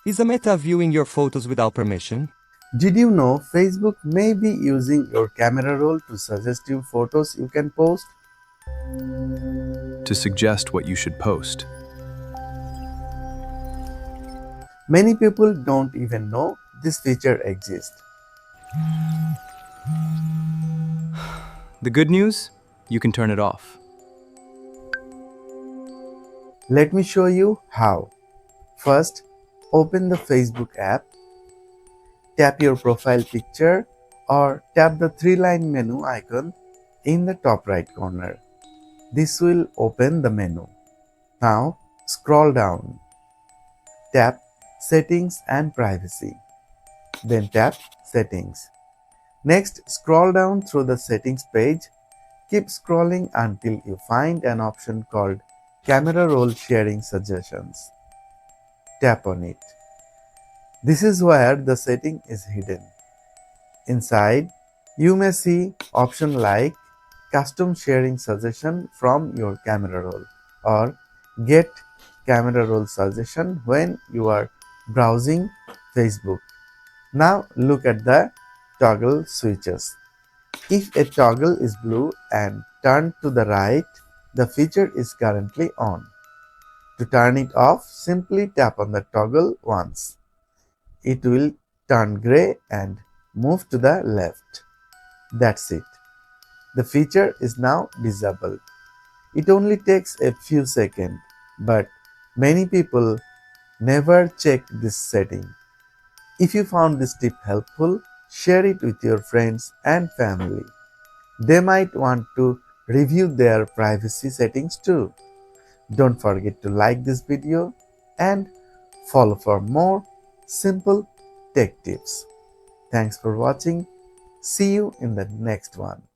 Is a Meta viewing your photos without permission? Did you know Facebook may be using your camera roll to suggest you photos you can post? To suggest what you should post. Many people don't even know this feature exists. The good news? You can turn it off. Let me show you how. First, open the Facebook app, tap your profile picture or tap the three-line menu icon in the top right corner. This will open the menu. Now, scroll down. Tap Settings and Privacy. Then tap Settings. Next, scroll down through the settings page. Keep scrolling until you find an option called Camera Roll Sharing Suggestions. Tap on it. This is where the setting is hidden. Inside, you may see options like Custom Sharing Suggestion from your camera roll or Get Camera Roll Suggestion when you are browsing Facebook. Now look at the toggle switches. If a toggle is blue and turned to the right, the feature is currently on. To turn it off, simply tap on the toggle once. It will turn gray and move to the left. That's it. The feature is now disabled. It only takes a few seconds, but many people never check this setting. If you found this tip helpful, share it with your friends and family. They might want to review their privacy settings too. Don't forget to like this video and follow for more simple tech tips. Thanks for watching. See you in the next one.